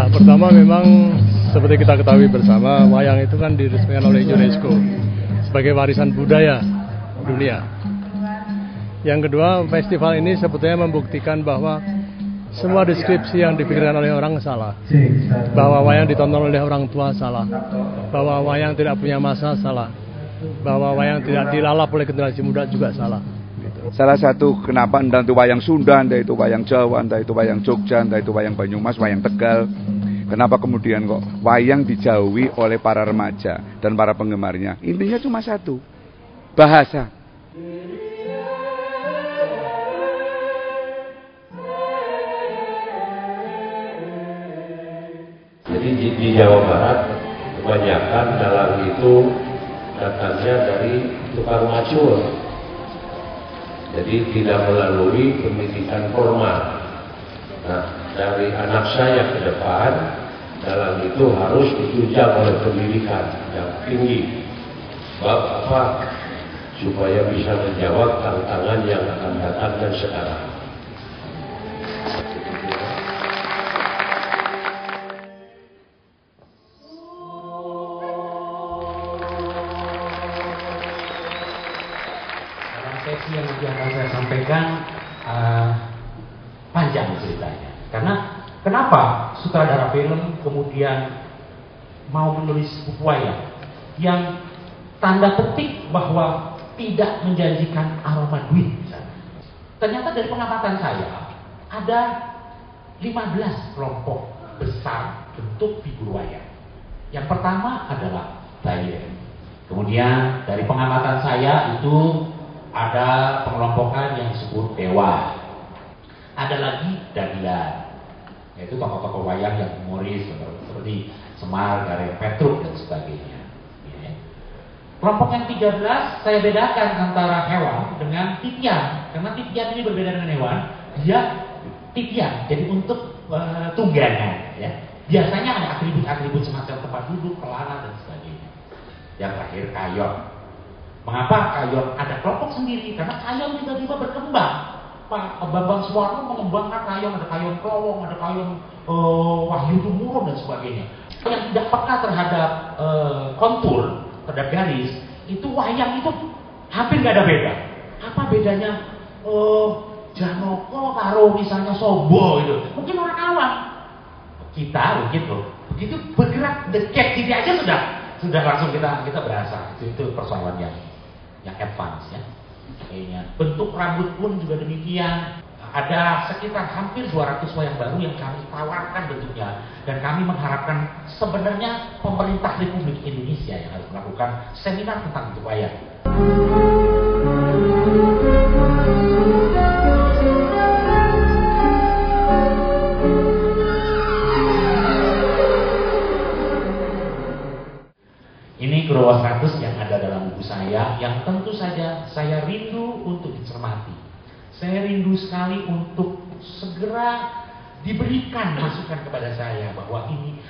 Ya, pertama memang seperti kita ketahui bersama, wayang itu kan diresmikan oleh UNESCO sebagai warisan budaya dunia. Yang kedua, festival ini sebetulnya membuktikan bahwa semua deskripsi yang dipikirkan oleh orang salah. Bahwa wayang ditonton oleh orang tua salah. Bahwa wayang tidak punya masa salah. Bahwa wayang tidak dilalap oleh generasi muda juga salah. Salah satu kenapa entah itu wayang Sunda, entah itu wayang Jawa, entah itu wayang Jogja, entah itu wayang Banyumas, wayang Tegal, kenapa kemudian kok wayang dijauhi oleh para remaja dan para penggemarnya? Intinya cuma satu, bahasa. Jadi di Jawa Barat kebanyakan dalang itu datangnya dari tukang macul. Jadi tidak melalui pendidikan formal. Nah, dari anak saya ke depan, dalang itu harus ditunjang oleh pendidikan yang tinggi. Sebab apa? Supaya bisa menjawab tantangan yang akan datang dan sekarang. Sesi yang nanti akan saya sampaikan panjang ceritanya. Karena kenapa sutradara film kemudian mau menulis buku wayang yang tanda petik bahwa tidak menjanjikan aroma duit misalnya. Ternyata dari pengamatan saya ada 15 kelompok besar bentuk figur wayang. Yang pertama adalah Bayer. Kemudian dari pengamatan saya itu ada pengelompokan yang disebut dewa. Ada lagi dagelan, yaitu tokoh-tokoh wayang yang humoris seperti Semar, Gareng Petruk dan sebagainya. Ya. Kelompok yang 13 saya bedakan antara hewan dengan titian. Karena titian ini berbeda dengan hewan. Dia titian, jadi untuk tunggangan. Ya. Biasanya ada atribut-atribut semacam tempat duduk, pelana dan sebagainya. Yang terakhir kayon. Mengapa kayon ada kelompok sendiri? Karena kayon tiba-tiba berkembang. Pak Bambang Suwarno mengembangkan kayon, ada kayon Klowong, ada kayon Wahyu Tumurun dan sebagainya. Yang tidak peka terhadap kontur, terhadap garis, itu wayang itu hampir nggak ada beda. Apa bedanya Janoko karo misalnya Sobo itu? Mungkin orang awam. Kita begitu bergerak dekat sini aja sudah langsung kita berasa. Itu persoalan yang advance ya. Kayaknya bentuk rambut pun juga demikian. Ada sekitar hampir 200 wayang baru yang kami tawarkan bentuknya, dan kami mengharapkan sebenarnya pemerintah Republik Indonesia yang harus melakukan seminar tentang bentuk wayang. Ini Growa 100 yang ada dalam buku saya, yang tentu saja saya rindu untuk dicermati. Saya rindu sekali untuk segera diberikan masukan kepada saya bahwa ini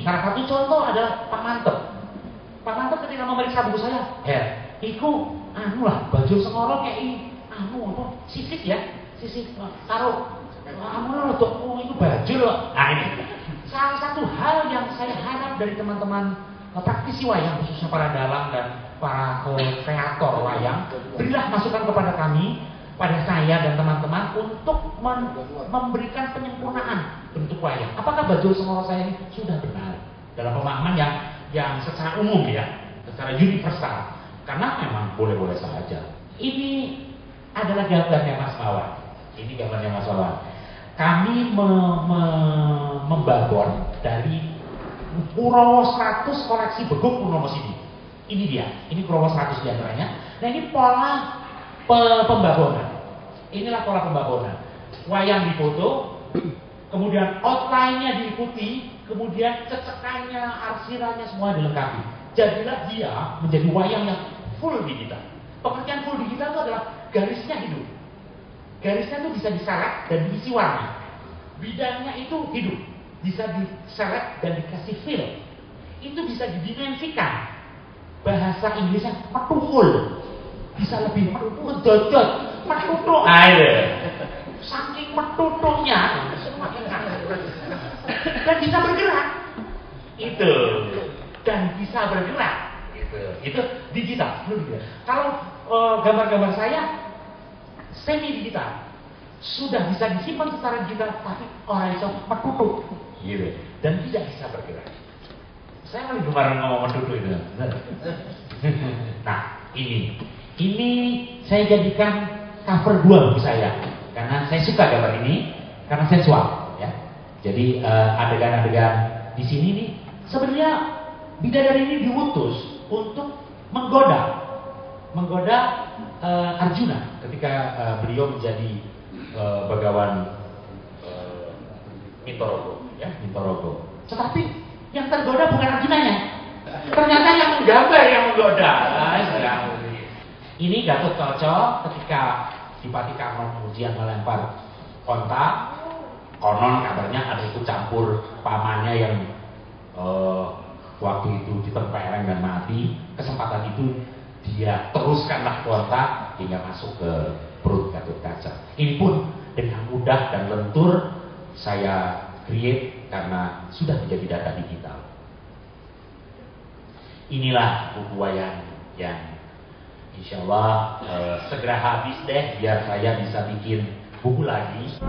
salah satu contoh adalah Pak Mantep. Pak Mantep ketika memeriksa buku saya, iku lah baju sengoro kayak sisik ya, sisik karo itu baju loh. Nah ini salah satu hal yang saya harap dari teman-teman praktisi wayang, khususnya para dalang dan para kreator wayang, berilah masukan kepada kami, pada saya dan teman-teman untuk memberikan penyempurnaan bentuk wayang. Apakah baju sengoro saya ini sudah benar dalam pemahaman yang secara umum ya, secara universal? Karena memang boleh-boleh saja. Ini adalah gambarnya Mas Wawan. Ini gambarnya Mas Wawan. Kami membangun dari Kurawa 100 koleksi Beguk Purnomo Sidi. Ini dia, ini Kurawa 100 diantaranya. Nah ini pola pembangunan. Inilah pola pembangunan. Wayang difoto, kemudian outline-nya diikuti, kemudian cecekannya, arsirannya semua dilengkapi. Jadilah dia menjadi wayang yang full digital. Pengertian full digital itu adalah garisnya hidup. Garisnya itu bisa diseret dan diisi warna. Bidangnya itu hidup. Bisa diseret dan dikasih feel. Itu bisa didimensikan. Bahasa Inggrisnya metukul. Bisa lebih medodot, metutuk. Saking metutuknya semakin dan bisa bergerak. Itu dan bisa bergerak. Itu digital. Kalau gambar-gambar saya semi digital, sudah bisa disimpan secara digital, tapi orang itu tertutup, gitu, dan tidak bisa bergerak. Saya paling gemar ngomong mentutup itu. Nah, ini saya jadikan cover 2 buku saya, karena saya suka gambar ini, karena sensual, ya. Jadi adegan-adegan di sini nih, sebenarnya bidadari ini diutus untuk menggoda Arjuna ketika beliau menjadi Bagawan Mintorogo, ya, Mintorogo. Tetapi yang tergoda bukan Arjunanya, ternyata yang menggambar yang menggoda. Ini Gatotkaca ketika Dipati Karna ujian melempar onta, konon kabarnya ada itu campur pamannya yang waktu itu ditempeleng dan mati. Kesempatan itu dia teruskanlah onta hingga masuk ke perut Gatotkaca. Ini pun dengan mudah dan lentur saya create karena sudah menjadi data digital. Inilah buku wayang yang insya Allah segera habis deh, biar saya bisa bikin buku lagi.